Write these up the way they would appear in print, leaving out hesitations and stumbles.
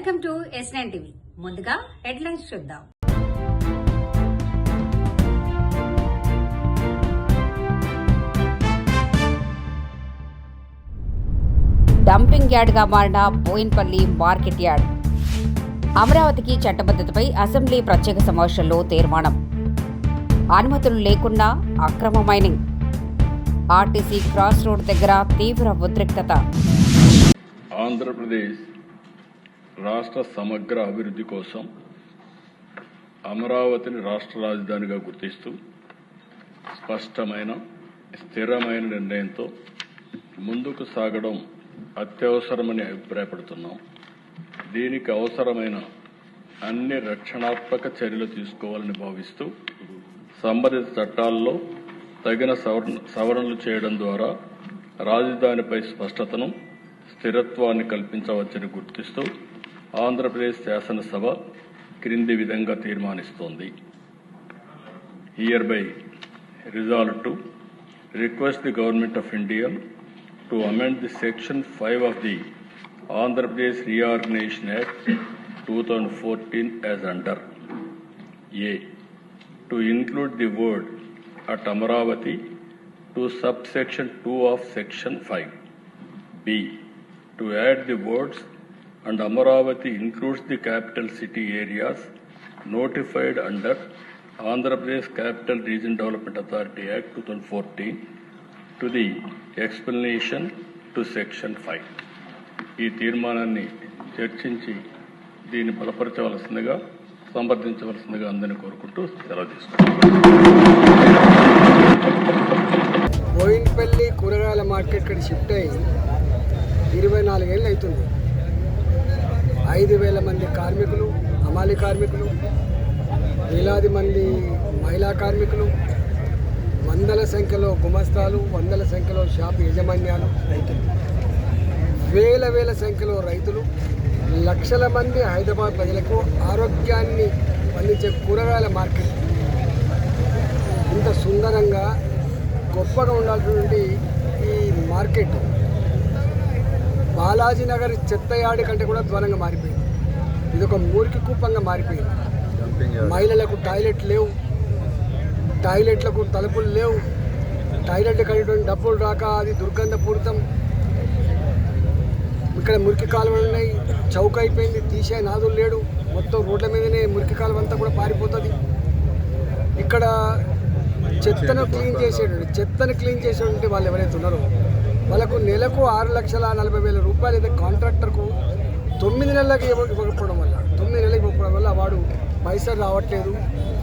Welcome to S9 TV. ముందుగా headlines చూద్దాం. Dumping యార్డ్గా మారిన బోయిన్పల్లి మార్కెట్ యార్డ్. అమరావతికి చట్టబద్ధతపై అసెంబ్లీ ప్రత్యేక సమావేశంలో తీర్మానం. అనుమతులు లేకుండా అక్రమ మైనింగ్. ఆర్టీసీ క్రాస్ రోడ్ దగ్గర తీవ్ర ఉద్రిక్తత. ఆంధ్రప్రదేశ్ రాష్ట్ర సమగ్ర అభివృద్ధి కోసం అమరావతిని రాష్ట్ర రాజధానిగా గుర్తిస్తూ స్పష్టమైన స్థిరమైన నిర్ణయంతో ముందుకు సాగడం అత్యవసరమని అభిప్రాయపడుతున్నాం. దీనికి అవసరమైన అన్ని రక్షణాత్మక చర్యలు తీసుకోవాలని భావిస్తూ సంబంధిత చట్టాల్లో తగిన సవరణలు చేయడం ద్వారా రాజధానిపై స్పష్టతను స్థిరత్వాన్ని కల్పించవచ్చని గుర్తిస్తూ ఆంధ్రప్రదేశ్ శాసనసభ క్రింది విధంగా తీర్మానిస్తోంది. Hereby resolved to request the Government of India to amend the Section 5 of the Andhra Pradesh Reorganization Act 2014 as under A. To include the word at Amaravati to subsection 2 of Section 5. B. To add the words and Amaravati includes the capital city areas notified under Andhra Pradesh Capital Region Development Authority Act 2014 to the explanation to Section 5. ఈ తీర్మానాన్ని చర్చించి దీన్ని బలపరచవలసిందిగా సంప్రదించవలసిందిగా అందరినీ కోరుకుంటూ సెలవు తీసుకుంటాం. బోయిన్పల్లి కూరగాయల market ఇక్కడ షిఫ్ట్ అయ్యి 24 ఏళ్ళు అవుతుంది. 5,000 మంది కార్మికులు, హమాలీ కార్మికులు, వేలాది మంది మహిళా కార్మికులు, వందల సంఖ్యలో గుమస్తాలు, వందల సంఖ్యలో షాపు యజమాన్యాలు, వేల సంఖ్యలో రైతులు, లక్షల మంది హైదరాబాద్ ప్రజలకు ఆరోగ్యాన్ని అందించే కూరగాయల మార్కెట్ ఇంత సుందరంగా గొప్పగా ఉండాల్సినటువంటి ఈ మార్కెట్ బాలాజీ నగర్ చెత్తయాడి కంటే కూడా దూరంగా మారిపోయింది. ఇది ఒక మురికి కూపంగా మారిపోయింది. మహిళలకు టాయిలెట్ లేవు, టాయిలెట్లకు తలుపులు లేవు, టాయిలెట్ కడిగిన డబ్బులు రాక అది దుర్గంధపూరితం. ఇక్కడ మురికి కాలువలు ఉన్నాయి, చౌక అయిపోయింది, తీసే నాదులు లేడు, మొత్తం రోడ్ల మీదనే మురికి కాలువ అంతా కూడా పారిపోతుంది. ఇక్కడ చెత్తను క్లీన్ చేసేటువంటి వాళ్ళు ఎవరైతే ఉన్నారో వాళ్ళకు నెలకు 6,40,000 రూపాయలు అయితే కాంట్రాక్టర్కు 9 నెలలకి ఇవ్వకపోవడం వల్ల వాడు పైసలు రావట్లేదు.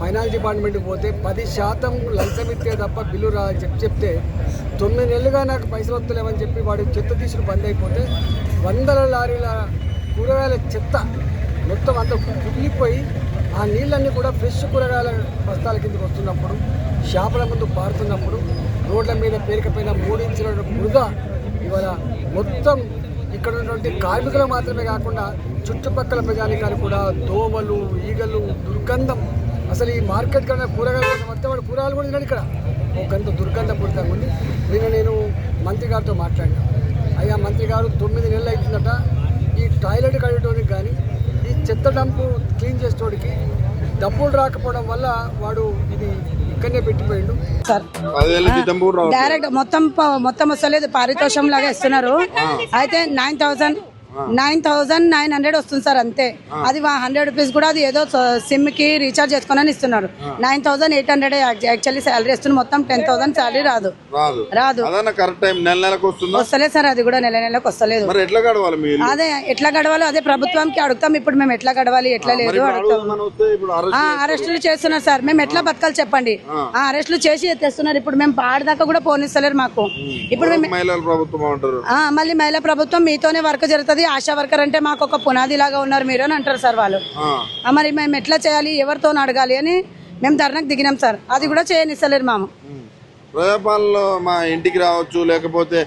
ఫైనాన్స్ డిపార్ట్మెంట్కి పోతే 10% లంచం ఇస్తే తప్ప బిల్లు చెప్తే 9 నెలలుగా నాకు పైసలు వస్తలేవని చెప్పి వాడు చెత్త తీసుకుని బంద్ అయిపోతే 100 లారీల కూరగాయల చెత్త మొత్తం అంతా కుదిలిపోయి ఆ నీళ్ళన్నీ కూడా ఫ్రెష్ కూరగాయల బస్తాల కిందకి వస్తున్నప్పుడు, షాపుల ముందు పారుతున్నప్పుడు, రోడ్ల మీద పేరుకపోయిన 3 ఇంచుల బురద ఇవాళ మొత్తం ఇక్కడ ఉన్నటువంటి కార్మికులు మాత్రమే కాకుండా చుట్టుపక్కల ప్రజానికాలు కూడా దోమలు, ఈగలు, దుర్గంధం. అసలు ఈ మార్కెట్ కన్నా కూరగాయలు వస్తే వాడు కూరగాయలు కూడా తిన్నాడు. ఇక్కడ ఒక గంట దుర్గంధపూరితంగా ఉంది. నేను మంత్రి గారితో మాట్లాడినా, అయ్యా మంత్రి గారు 9 నెలలు అవుతుందట ఈ టాయిలెట్ కడిగేటోనికి కానీ ఈ చెత్త డంపు క్లీన్ చేసేటోడికి డబ్బులు రాకపోవడం వల్ల వాడు ఇది ఇక్కడనే పెట్టిపోయిండు. డైరెక్ట్ మొత్తం వస్తలేదు, పారితోషం లాగా ఇస్తున్నారు. అయితే 9,900 వస్తుంది సార్, అంతే. అది 100 రూపీస్ కూడా అది ఏదో సిమ్ కి రీఛార్జ్ చేసుకుని ఇస్తున్నారు. 9,800 యాక్చువల్లీ శాలరీ ఇస్తున్నారు. మొత్తం 10,000 శాలరీ రాదు. వస్తలేదు సార్, అది కూడా నెలకు వస్తలేదు. అదే ఎట్లా గడవాలో అదే ప్రభుత్వంకి అడుగుతాం. ఇప్పుడు మేము ఎట్లా గడవాలి, ఎట్లా లేదు అడుగుతాం. అరెస్టులు చేస్తున్నారు సార్, మేము ఎట్లా బతకాలి చెప్పండి. అరెస్టులు చేసి తెస్తున్నారు. ఇప్పుడు మేము పాడదాకా కూడా పోనిస్తలేరు మాకు. ఇప్పుడు మళ్ళీ మహిళా ప్రభుత్వం మీతోనే వర్క్ జరుగుతుంది, ఆశా వర్కర్ అంటే మాకు ఒక పునాది లాగా ఉన్నారు మీరు అని అంటారు సార్ వాళ్ళు. మరి మేము ఎట్లా చేయాలి, ఎవరితో అడగాలి అని మేము ధర్నాకు దిగినాం సార్. అది కూడా చేయనిస్తలేరు మాము. ప్రజాపాలనలో మా ఇంటికి రావచ్చు, లేకపోతే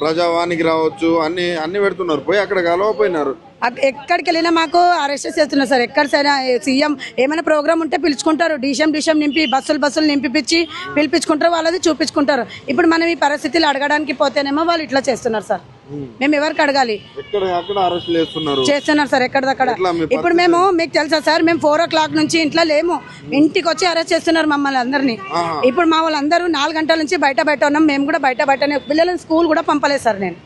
ప్రజావానికి రావచ్చు, అన్ని పెడుతున్నారు. పోయి అక్కడ కలవపోయినారు. ఎక్కడికి వెళ్ళినా మాకు అరెస్ట్ చేస్తున్నారు సార్. ఎక్కడ సరే సీఎం ఏమైనా ప్రోగ్రామ్ ఉంటే పిలుచుకుంటారు, డిషం నింపి బస్సులు పిలిపించుకుంటారు, వాళ్ళది చూపించుకుంటారు. ఇప్పుడు మనం ఈ పరిస్థితులు అడగడానికి పోతేనేమో వాళ్ళు ఇట్లా చేస్తున్నారు సార్. మేము ఎవరికి అడగాలి? ఎక్కడ అరెస్ట్ చేస్తున్నారు సార్ ఎక్కడదక్కడ. ఎట్లా మీ ఇప్పుడు మేము మీకు తెలుసా సార్, మేము 4 o'clock నుంచి ఇంట్లో లేము, ఇంటికి వచ్చి అరెస్ట్ చేస్తున్నారు మమ్మల్ని అందరినీ. ఇప్పుడు మా వాళ్ళందరూ 4 గంటల నుంచి బయట ఉన్నాం, మేము కూడా బయటనే. పిల్లలను స్కూల్ కూడా పంపలేదు సార్, నేను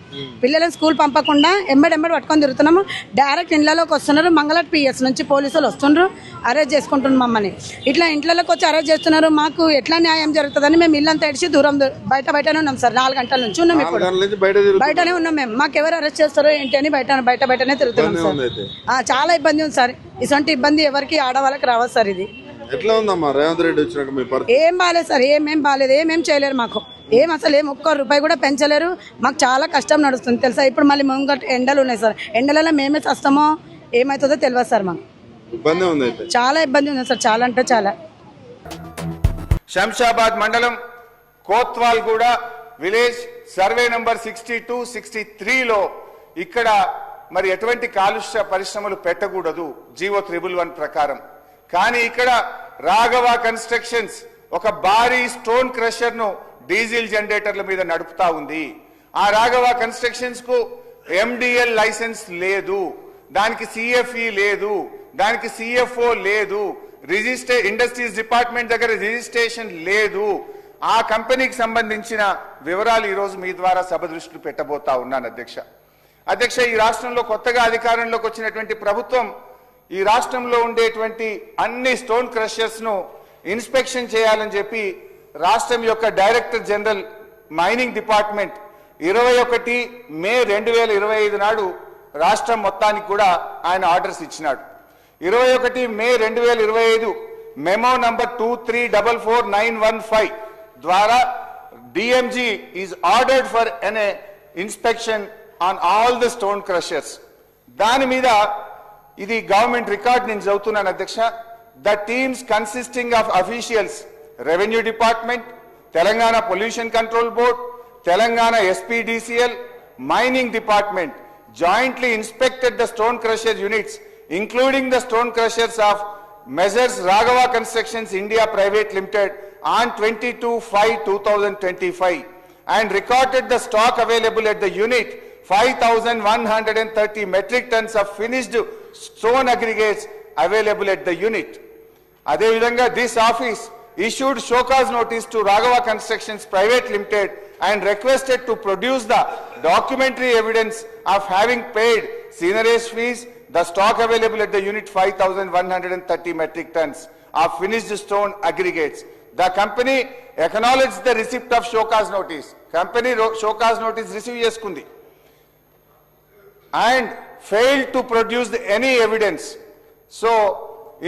పిల్లలను స్కూల్ పంపకుండా ఎంబడి పట్టుకొని తిరుగుతున్నాము. డైరెక్ట్ ఇంట్లోకి వస్తున్నారు, మంగళట్ పిఎస్ నుంచి పోలీసులు వస్తున్నారు, అరెస్ట్ చేసుకుంటున్నారు మమ్మల్ని. ఇట్లా ఇంట్లోకి వచ్చి అరెస్ట్ చేస్తున్నారు. మాకు ఎట్లా న్యాయం జరుగుతుందని మేము ఇల్లంతా ఇడిచి దూరం బయటనే ఉన్నాం సార్. 4 గంటల నుంచి ఉన్నాం, ఇప్పుడు బయటనే ఉన్నాం మేము. మాకు ఎవరు అరెస్ట్ చేస్తారో ఏంటి అని బయటనే తిరుగుతున్నాం సార్. చాలా ఇబ్బంది ఉంది సార్. ఇటువంటి ఇబ్బంది ఎవరికి ఆడవాళ్ళకి రావాలి సార్. ఇది ఎట్లా ఉందమ్మా రేవంత్ రెడ్డి వచ్చినాక మీ పరిస్థితి? ఏం బాగాలేదు సార్, ఏమేం బాగాలేదు, ఏమేం చేయలేరు మాకు, అసలు ఒక్క రూపాయి కూడా పెంచలేరు. మాకు చాలా కష్టం నడుస్తుంది తెలుసా. ఇప్పుడు మళ్ళీ ముంగట ఎండలు ఉన్నాయి సార్, ఎండలలో మేమే వస్తామో ఏమవుతుందో తెలియదు సార్. మాకు ఇబ్బంది ఉంది, చాలా ఇబ్బంది ఉంది సార్, చాలా అంటే చాలా. శంషాబాద్ మండలం కోత్వాల్గూడ విలేజ్ సర్వే నంబర్ 62, 63లో ఇక్కడ మరి ఎటువంటి కాలుష్య పరిశ్రమలు పెట్టకూడదు జీవో 111 ప్రకారం. కానీ ఇక్కడ రాఘవ కన్స్ట్రక్షన్స్ ఒక భారీ స్టోన్ క్రషర్ ను డీజిల్ జనరేటర్ల మీద నడుపుతా ఉంది. ఆ రాఘవ కన్స్ట్రక్షన్స్ కు ఎండిఎల్ లైసెన్స్ లేదు, దానికి సిఎఫ్ఈ లేదు, దానికి సిఎఫ్ఓ లేదు, ఇండస్ట్రీస్ డిపార్ట్మెంట్ దగ్గర రిజిస్ట్రేషన్ లేదు. ఆ కంపెనీకి సంబంధించిన వివరాలు ఈ రోజు మీ ద్వారా సభ దృష్టిలో పెట్టబోతా ఉన్నాను అధ్యక్ష. ఈ రాష్ట్రంలో కొత్తగా అధికారంలోకి వచ్చినటువంటి ప్రభుత్వం ఈ రాష్ట్రంలో ఉండేటువంటి అన్ని స్టోన్ క్రషర్స్ ను ఇన్స్పెక్షన్ చేయాలని చెప్పి రాష్ట్రం యొక్క డైరెక్టర్ జనరల్ మైనింగ్ డిపార్ట్మెంట్ 21 మే 2025 నాడు రాష్ట్రం మొత్తానికి కూడా ఆయన ఆర్డర్స్ ఇచ్చినాడు. 21 మే 2025 మెమో నంబర్ 23444915 ద్వారా DMG is ordered for an inspection on all the stone crushers. దాని మీద ఇది గవర్నమెంట్ రికార్డ్ నేను చదువుతున్నాను అధ్యక్ష. The teams consisting of officials revenue department, Telangana pollution control board, Telangana SPDCL, mining department jointly inspected the stone crusher units, including the stone crushers of Measures Raghava Constructions India Private Limited on 22/5/2025 and recorded the stock available at the unit 5,130 metric tons of finished stone aggregates available at the unit. Adevidanga, this office issued show cause notice to Raghava Constructions Private Limited and requested to produce the documentary evidence of having paid seigniorage fees, the stock available at the unit 5,130 metric tons of finished stone aggregates. The company acknowledged the receipt of show cause notice. Company show cause notice receive చేసుకుంది and failed to produce any evidence. So,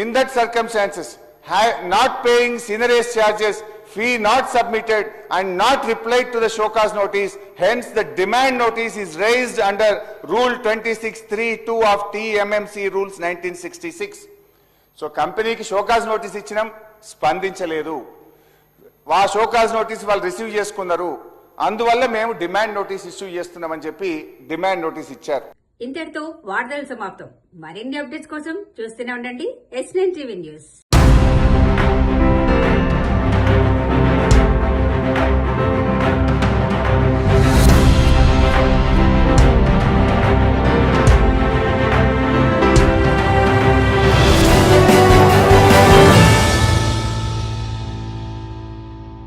in that circumstances, not paying seigniorage charges, fee not submitted and not replied to the show cause notice, hence the demand notice is raised under Rule 26(3)(2) of TMMC Rules 1966. So, company ki show cause notice ఇచ్చినాం, స్పందించలేదు. ఆ show cause notice వాళ్ళు receive చేసుకున్నారు, అందువల్ల మేము demand notice issue చేస్తున్నామని చెప్పి demand notice ఇచ్చారు. ఇంతటితో వార్తలు సమాప్తం. మరిన్ని అప్డేట్స్ కోసం చూస్తూనే ఉండండి S9 TV న్యూస్.